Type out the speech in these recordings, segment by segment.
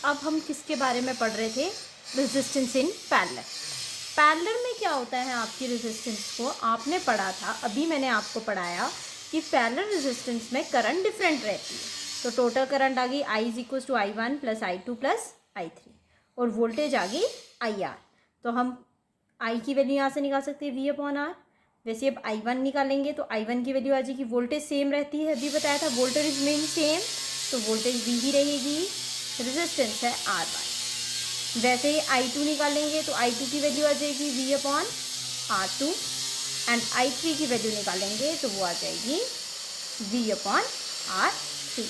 अब हम किसके बारे में पढ़ रहे थे? Resistance in parallel. पैरेलल में क्या होता है आपकी रेजिस्टेंस को आपने पढ़ा था, अभी मैंने आपको पढ़ाया कि पैरेलल रेजिस्टेंस में करंट डिफरेंट रहती है। तो टोटल करंट आ गई I is equal to I1 plus I2 plus I3 और वोल्टेज आ गई IR। तो हम I की वैल्यू यहाँ से निकाल सकते हैं V/R। वैसे अब I1 निकालेंगे तो I1 की वैल्यू आ जाएगी, वोल्टेज सेम रहती है, अभी बताया था वोल्टेज रिमेन सेम, तो वोल्टेज V ही रहेगी, रेजिस्टेंस है R1। वैसे ही I2 निकालेंगे तो I2 की वैल्यू आ जाएगी V/R2 एंड I3 की वैल्यू निकालेंगे तो वो आ जाएगी V/R3।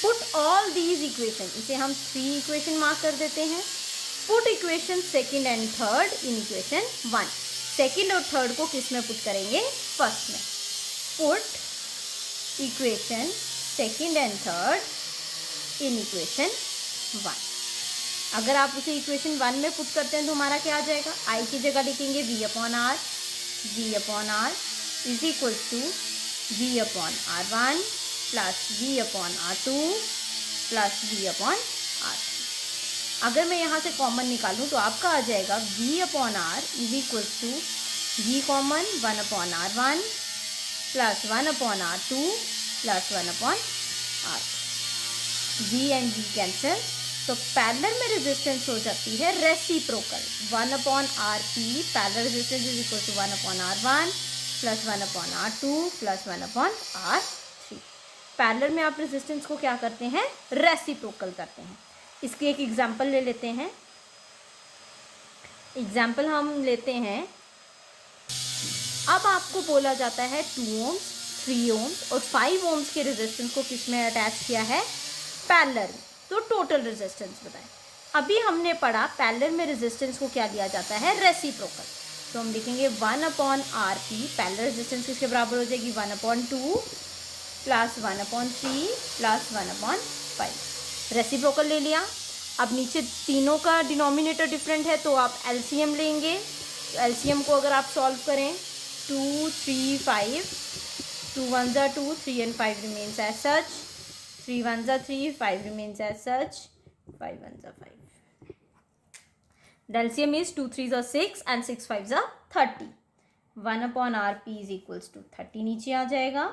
Put all these equation, इसे हम 3 इक्वेशन मार्क कर देते हैं। Put equation second and third in equation 1। Second और थर्ड को किस में पुट करेंगे? फर्स्ट में। Put equation second and third in equation 1। अगर आप उसे इक्वेशन 1 में पुट करते हैं तो हमारा क्या आ जाएगा? I की जगह लिखेंगे V/R। V/R is equal to V/R1 plus V/R2 plus V/R3। अगर मैं यहाँ से कॉमन निकालूँ तो आपका आ जाएगा V/R is equal to V common 1/R1 plus 1/R2 plus 1/R3। V and V cancel, तो पैरेलल में रेजिस्टेंस हो जाती है reciprocal. 1/RP parallel resistance is equal to 1/R1 plus 1/R2 plus 1/R3। Parallel में आप रेजिस्टेंस को क्या करते हैं? रेसिप्रोकल करते हैं। इसके एक एग्जाम्पल ले लेते हैं। एग्जाम्पल हम लेते हैं, अब आपको बोला जाता है 2 ohms, 3 ohms और 5 ohms के रेजिस्टेंस को किस में अटैच किया है? पैरेलल। तो टोटल रेजिस्टेंस बताएं। अभी हमने पढ़ा पैरेलल में रेजिस्टेंस को क्या लिया जाता है? रेसिप्रोकल। तो हम लिखेंगे 1/RP पैरेलल रेजिस्टेंस किसके बराबर हो जाएगी? 1/2 प्लस 1/3 प्लस 1/5। रेसिप्रोकल ले लिया। अब नीचे तीनों का डिनोमिनेटर डिफरेंट है तो आप एलसीएम लेंगे। तो एलसीएम को अगर आप सॉल्व करें 2, 3, 5, 2 1s are 2, 3 and 5 remains as such, 3 1s are 3, 5 remains as such, 5 1s are 5. The LCM is 2 3s are 6 and 6 5s are 30. 1/RP is equals to 30 नीचे आ जाएगा।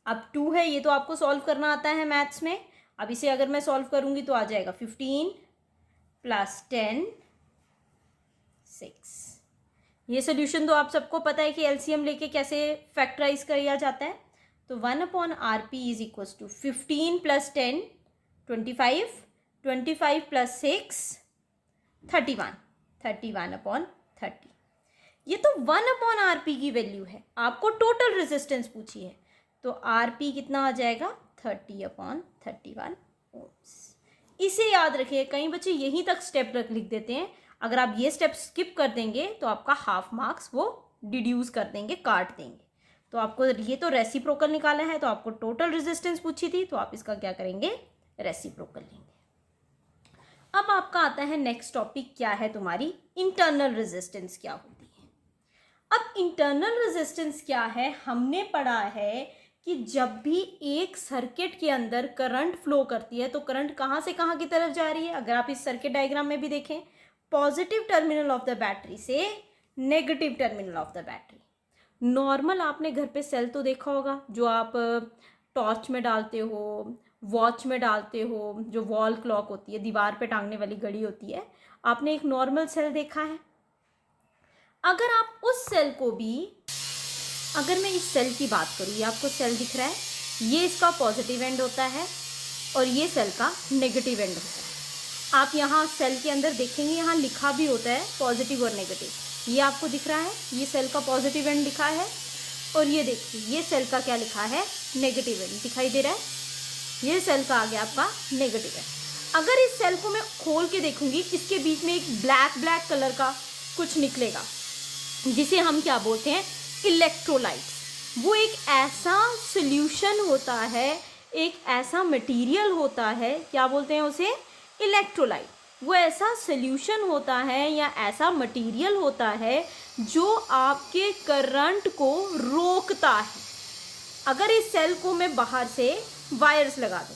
अब 2 है, ये तो आपको सॉल्व करना आता है मैथ्स में। अब इसे अगर मैं सॉल्व करूंगी तो आ जाएगा 15 प्लस 10 6। ये सोल्यूशन तो आप सबको पता है कि एलसीएम लेके कैसे फैक्टराइज किया जाता है। तो 1/RP is equal to 15 plus 10 25, 25 plus 6 31, 31/30। ये तो 1/RP की वैल्यू है, आपको टोटल रेजिस्टेंस पूछी है तो RP कितना आ जाएगा? 30/31 ohms। इसे याद रखिए, कई बच्चे यहीं तक स्टेप लिख देते हैं। अगर आप ये स्टेप स्किप कर देंगे तो आपका हाफ मार्क्स वो डिड्यूस कर देंगे, काट देंगे। तो आपको ये तो रेसिप्रोकल निकाला है तो आपको टोटल रेजिस्टेंस पूछी थी तो आप इसका क्या करेंगे? रेसिप्रोकल लेंगे। अब आपका आता है नेक्स्ट टॉपिक, क्या है तुम्हारी? इंटरनल रेजिस्टेंस क्या होती है। अब इंटरनल रेजिस्टेंस क्या है? हमने पढ़ा है कि जब भी एक सर्किट के अंदर करंट फ्लो करती है तो करंट कहाँ से कहाँ की तरफ जा रही है? अगर आप इस सर्किट डायग्राम में भी देखें, positive terminal of the battery से negative terminal of the battery. Normal आपने घर पे सेल तो देखा होगा, जो आप टॉर्च में डालते हो, वॉच में डालते हो, जो वॉल क्लॉक होती है, दीवार पे टांगने वाली घड़ी होती है, आपने एक नॉर्मल सेल देखा है। अगर आप उस सेल को भी, अगर मैं इस सेल की बात करूँ, ये आपको सेल दिख रहा है, ये इसका पॉजिटिव एंड होता है और ये सेल का नेगेटिव एंड होता है। आप यहाँ सेल के अंदर देखेंगे, यहाँ लिखा भी होता है पॉजिटिव और नेगेटिव। ये आपको दिख रहा है, ये सेल का पॉजिटिव एंड लिखा है और ये देखिए ये सेल का क्या लिखा है? नेगेटिव एंड दिखाई दे रहा है। ये सेल का आ गया आपका नेगेटिव एंड। अगर इस सेल को मैं खोल के देखूंगी, इसके बीच में एक ब्लैक कलर का कुछ निकलेगा जिसे हम क्या बोलते हैं? इलेक्ट्रोलाइट्स। वो एक ऐसा सॉल्यूशन होता है, एक ऐसा मटेरियल होता है, क्या बोलते हैं उसे? इलेक्ट्रोलाइट। वो ऐसा सॉल्यूशन होता है या ऐसा मटेरियल होता है जो आपके करंट को रोकता है। अगर इस सेल को मैं बाहर से वायर्स लगा दूँ,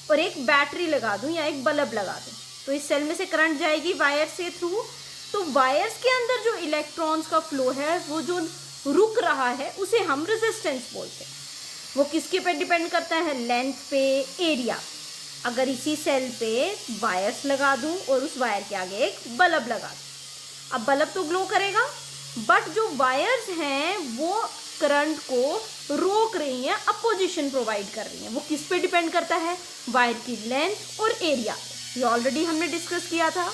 और एक बैटरी लगा दूं या एक बल्ब लगा दूं, तो इस सेल में से करंट जाएगी वायर से थ्रू। तो वायर्स के अंदर जो इलेक्ट्रॉन्स का फ्लो है वो जो रुक रहा है उसे हम रेजिस्टेंस बोलते हैं। वो किसके पे डिपेंड करता है? लेंथ पे, एरिया। अगर इसी सेल पे वायर्स लगा दूं और उस वायर के आगे एक बल्ब लगा दूं, अब बल्ब तो ग्लो करेगा, बट जो वायर्स हैं वो करंट को रोक रही हैं, अपोजिशन प्रोवाइड कर रही हैं। वो किस पे डिपेंड करता है? वायर की लेंथ और एरिया। ये ऑलरेडी हमने डिस्कस किया था।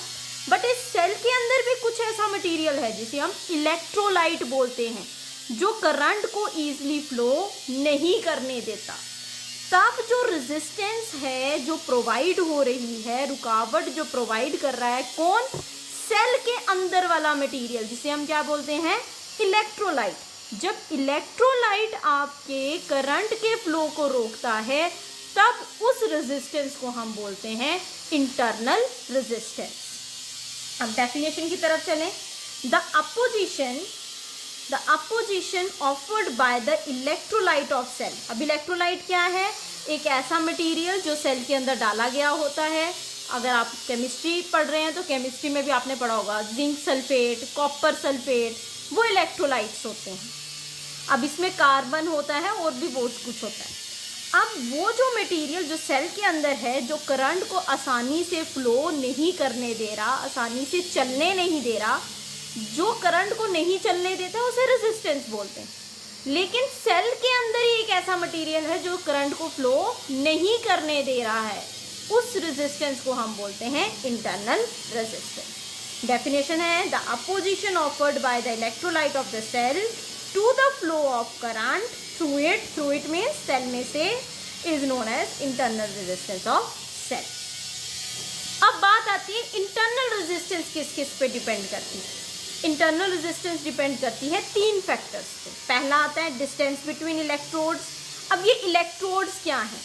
बट इस सेल के अंदर भी कुछ ऐसा मटेरियल है जिसे हम इलेक्ट्रोलाइट बोलते हैं, जो करंट को ईजिली फ्लो नहीं करने देता। तब जो रेजिस्टेंस है जो प्रोवाइड हो रही है, रुकावट जो प्रोवाइड कर रहा है, कौन? सेल के अंदर वाला मटेरियल, जिसे हम क्या बोलते हैं? इलेक्ट्रोलाइट। जब इलेक्ट्रोलाइट आपके करंट के फ्लो को रोकता है, तब उस रेजिस्टेंस को हम बोलते हैं इंटरनल रेजिस्टेंस। अब डेफिनेशन की तरफ चलें। The opposition offered by the electrolyte of cell. अब इलेक्ट्रोलाइट क्या है? एक ऐसा मटेरियल जो सेल के अंदर डाला गया होता है। अगर आप केमिस्ट्री पढ़ रहे हैं तो केमिस्ट्री में भी आपने पढ़ा होगा, जिंक सल्फेट, कॉपर सल्फेट, वो इलेक्ट्रोलाइट्स होते हैं। अब इसमें कार्बन होता है और भी बहुत कुछ होता है। अब वो जो मटेरियल जो सेल के अंदर है, जो करंट को आसानी से फ्लो नहीं करने दे रहा, आसानी से चलने नहीं दे रहा, जो करंट को नहीं चलने देता, उसे रेजिस्टेंस बोलते हैं। लेकिन सेल के अंदर ही एक ऐसा मटेरियल है जो करंट को फ्लो नहीं करने दे रहा है, उस रेजिस्टेंस को हम बोलते हैं इंटरनल रेजिस्टेंस। डेफिनेशन है, the opposition offered by the electrolyte of the cell to the flow of current through it means cell में से is known as internal resistance of cell. अब बात आती है इंटरनल रेजिस्टेंस किस किस पे डिपेंड करती है। इंटरनल रेजिस्टेंस डिपेंड करती है 3 फैक्टर्स पे। पहला आता है डिस्टेंस बिटवीन इलेक्ट्रोड्स। अब ये इलेक्ट्रोड्स क्या हैं?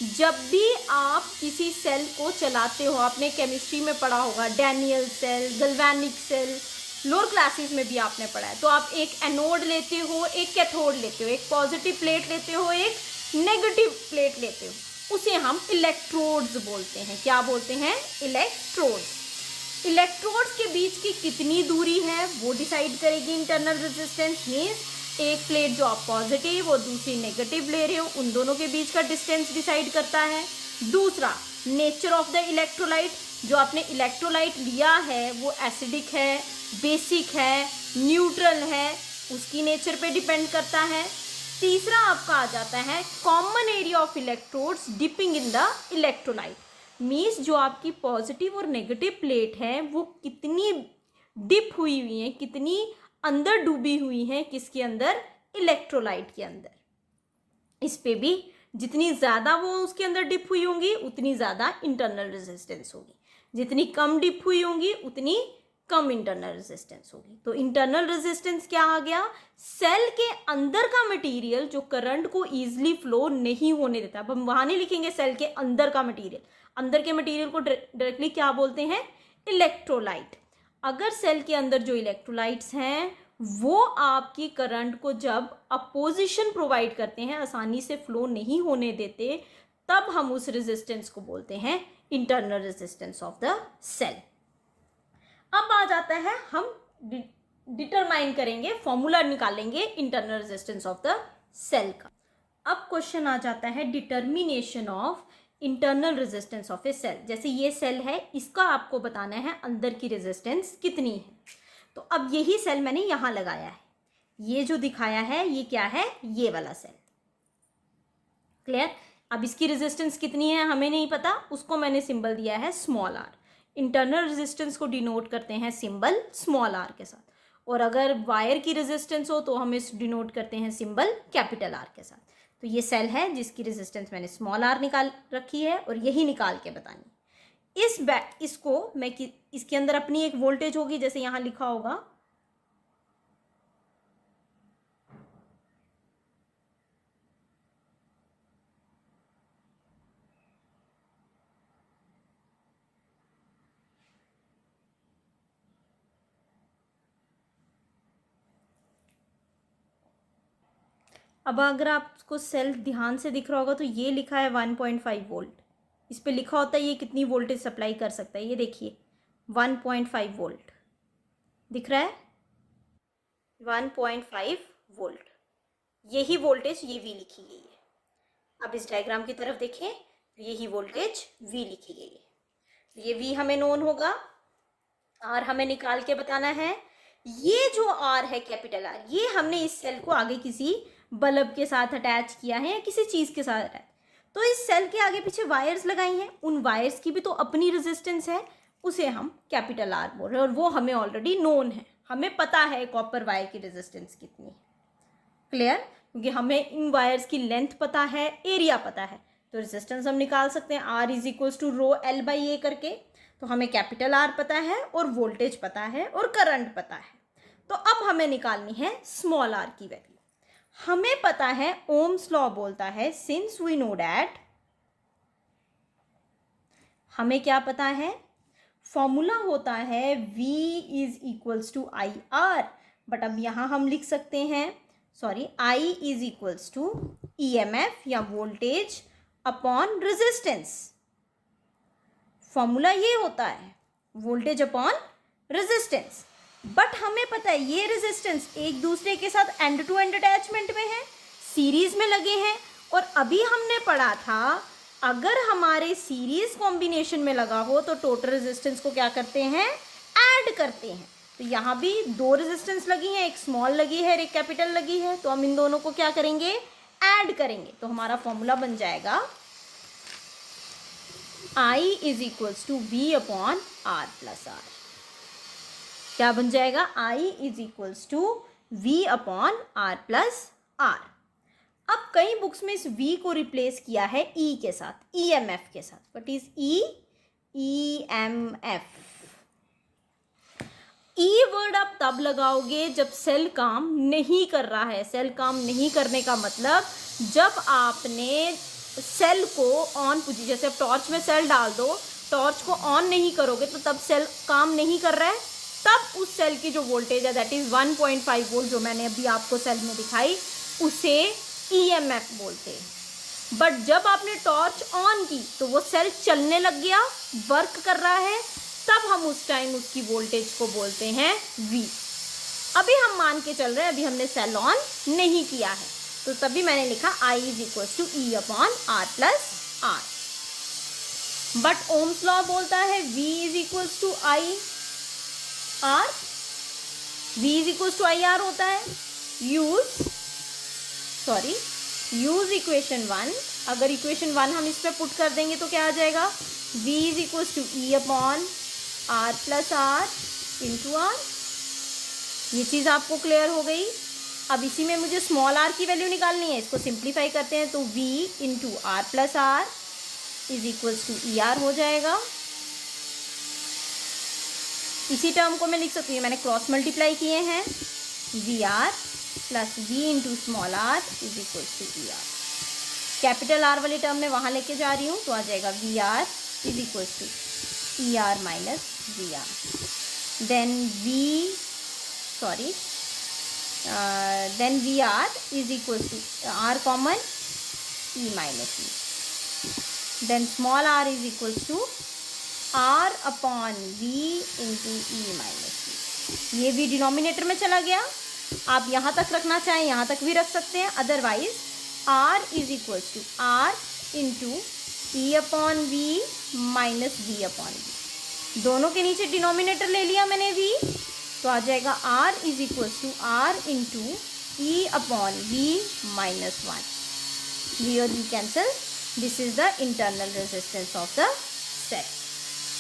जब भी आप किसी सेल को चलाते हो, आपने केमिस्ट्री में पढ़ा होगा, Daniell cell, galvanic cell, lower classes में भी आपने पढ़ा है। तो आप एक एनोड लेते हो, एक कैथोड लेते हो, एक पॉजिटिव प्लेट लेते हो, एक नेगेटिव प्लेट लेते हो, उसे हम इलेक्ट्रोड्स बोलते हैं। क्या बोलते हैं? इलेक्ट्रोड्स। इलेक्ट्रोड्स के बीच की कितनी दूरी है वो डिसाइड करेगी इंटरनल रेजिस्टेंस। मीन्स एक प्लेट जो आप पॉजिटिव और दूसरी नेगेटिव ले रहे हो, उन दोनों के बीच का डिस्टेंस डिसाइड करता है। दूसरा, नेचर ऑफ द इलेक्ट्रोलाइट। जो आपने इलेक्ट्रोलाइट लिया है वो एसिडिक है, बेसिक है, न्यूट्रल है, उसकी नेचर पे डिपेंड करता है। तीसरा आपका आ जाता है common area of electrodes dipping in the electrolyte. Means जो आपकी पॉजिटिव और नेगेटिव प्लेट है वो कितनी डिप हुई हुई हैं, कितनी अंदर डूबी हुई हैं, किसके अंदर? इलेक्ट्रोलाइट के अंदर। इस पे भी जितनी ज़्यादा वो उसके अंदर डिप हुई होंगी उतनी ज़्यादा इंटरनल रेजिस्टेंस होगी, जितनी कम डिप हुई होंगी उतनी कम इंटरनल रेजिस्टेंस होगी। तो इंटरनल रेजिस्टेंस क्या आ गया? सेल के अंदर का मटेरियल जो करंट को ईजिली फ्लो नहीं होने देता। अब हम वहाँ नहीं लिखेंगे सेल के अंदर का मटेरियल, अंदर के मटेरियल को डायरेक्टली क्या बोलते हैं? इलेक्ट्रोलाइट। अगर सेल के अंदर जो इलेक्ट्रोलाइट्स हैं वो आपकी करंट को जब अपोजिशन प्रोवाइड करते हैं, आसानी से फ्लो नहीं होने देते, तब हम उस रेजिस्टेंस को बोलते हैं internal resistance of the cell. अब आ जाता है, हम डिटरमाइन करेंगे, फॉर्मूला निकालेंगे internal resistance of the cell का। अब क्वेश्चन आ जाता है determination of internal resistance of a cell. जैसे ये सेल है, इसका आपको बताना है अंदर की रेजिस्टेंस कितनी है। तो अब यही सेल मैंने यहाँ लगाया है, ये जो दिखाया है ये क्या है? ये वाला सेल। क्लियर? अब इसकी रेजिस्टेंस कितनी है हमें नहीं पता, उसको मैंने सिंबल दिया है स्मॉल आर। इंटरनल रेजिस्टेंस को डिनोट करते हैं सिंबल स्मॉल आर के साथ, और अगर वायर की रेजिस्टेंस हो तो हम इस डिनोट करते हैं सिंबल कैपिटल आर के साथ। तो ये सेल है जिसकी रेजिस्टेंस मैंने स्मॉल आर निकाल रखी है और यही निकाल के बतानी। इसको मैं इसके अंदर अपनी एक वोल्टेज होगी, जैसे यहाँ लिखा होगा अब अगर आपको सेल ध्यान से दिख रहा होगा तो ये लिखा है 1.5 वोल्ट। इस पे लिखा होता है ये कितनी वोल्टेज सप्लाई कर सकता है। ये देखिए 1.5 वोल्ट दिख रहा है, 1.5 वोल्ट, यही वोल्टेज ये V लिखी गई है। अब इस डायग्राम की तरफ देखें तो यही वोल्टेज V लिखी गई है। ये V हमें नोन होगा, R हमें निकाल के बताना है। ये जो R है कैपिटल R, ये हमने इस सेल को आगे किसी बल्ब के साथ अटैच किया है या किसी चीज़ के साथ अटैच, तो इस सेल के आगे पीछे वायर्स लगाई हैं, उन वायर्स की भी तो अपनी रेजिस्टेंस है, उसे हम कैपिटल R बोल रहे हैं और वो हमें ऑलरेडी नोन है, हमें पता है कॉपर वायर की रेजिस्टेंस कितनी है। क्लियर? क्योंकि हमें इन वायर्स की लेंथ पता है, एरिया पता है, तो रेजिस्टेंस हम निकाल सकते हैं R is equals to rho L by A करके। तो हमें कैपिटल R पता है और वोल्टेज पता है और करंट पता है। तो अब हमें निकालनी है स्मॉल r की वैल्यू। हमें पता है ओम्स लॉ बोलता है, सिंस वी नो डैट, हमें क्या पता है, फॉर्मूला होता है V is equals to I R, but अब यहां हम लिख सकते हैं I is equals to EMF या वोल्टेज अपॉन रेजिस्टेंस। फॉर्मूला ये होता है वोल्टेज अपॉन रेजिस्टेंस, बट हमें पता है ये रेजिस्टेंस एक दूसरे के साथ एंड टू एंड अटैचमेंट में है, सीरीज में लगे हैं। और अभी हमने पढ़ा था अगर हमारे सीरीज कॉम्बिनेशन में लगा हो तो टोटल रेजिस्टेंस को क्या करते हैं, ऐड करते हैं। तो यहाँ भी दो रेजिस्टेंस लगी हैं, एक स्मॉल लगी है और एक कैपिटल लगी है, तो हम इन दोनों को क्या करेंगे, ऐड करेंगे। तो हमारा फॉर्मूला बन जाएगा I is equals to V upon R plus R। क्या बन जाएगा, I is equals to V upon R plus R। अब कई बुक्स में इस V को रिप्लेस किया है E के साथ, EMF के साथ। What is E? EMF। E word आप तब लगाओगे जब सेल काम नहीं कर रहा है। सेल काम नहीं करने का मतलब जब आपने सेल को ऑन पोजीशन, जैसे टॉर्च में सेल डाल दो, टॉर्च को ऑन नहीं करोगे तो तब सेल काम नहीं कर रहा है, तब उस सेल की जो वोल्टेज है दैट इज 1.5 वोल्ट जो मैंने अभी आपको सेल में दिखाई, उसे EMF बोलते हैं। बट जब आपने टॉर्च ऑन की तो वो सेल चलने लग गया, वर्क कर रहा है, तब हम उस टाइम उसकी वोल्टेज को बोलते हैं V। अभी हम मान के चल रहे हैं, अभी हमने सेल ऑन नहीं किया है, तो तभी मैंने लिखा I is equal to E upon R plus R। But Ohm's law बोलता है V is equal to I R, V is equal to I R होता है। Use equation 1। अगर इक्वेशन 1 हम इस पे पुट कर देंगे तो क्या आ जाएगा, V is equal to E upon R plus R into R। ये चीज़ आपको क्लियर हो गई। अब इसी में मुझे स्मॉल r की वैल्यू निकालनी है, इसको सिंप्लीफाई करते हैं तो V into R plus R is equals to ER हो जाएगा। इसी टर्म को मैं लिख सकती हूँ, मैंने क्रॉस मल्टीप्लाई किए हैं, VR plus V into small r is equals to ER। Capital R वाली टर्म में वहाँ लेके जा रही हूँ तो आ जाएगा VR is equals to ER minus VR। Then VR is equals to R common E minus E. Then small r is equals to R upon V into E minus E. ये भी डिनोमिनेटर में चला गया। आप यहाँ तक रखना चाहें यहाँ तक भी रख सकते हैं, otherwise R is equals to R into E upon V minus V upon V। दोनों के नीचे डिनोमिनेटर ले लिया मैंने V, तो आ जाएगा R is equal to R into E upon V minus 1। V और V cancel, this is the internal resistance of the cell.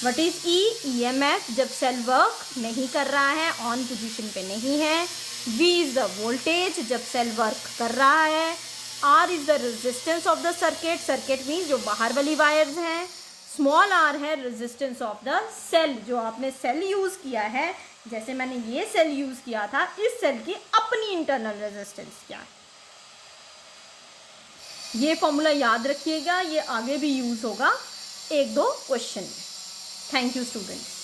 What is E? EMF जब सेल वर्क नहीं कर रहा है, ऑन पोजीशन पे नहीं है। V इज द वोल्टेज जब सेल वर्क कर रहा है। R is the resistance of the circuit, circuit means जो बाहर वाली वायर्स हैं। स्मॉल r है रेजिस्टेंस ऑफ द सेल, जो आपने सेल यूज़ किया है, जैसे मैंने ये सेल यूज़ किया था, इस सेल की अपनी इंटरनल रेजिस्टेंस क्या है। ये फॉर्मूला याद रखिएगा, ये आगे भी यूज़ होगा एक दो क्वेश्चन में। Thank you students.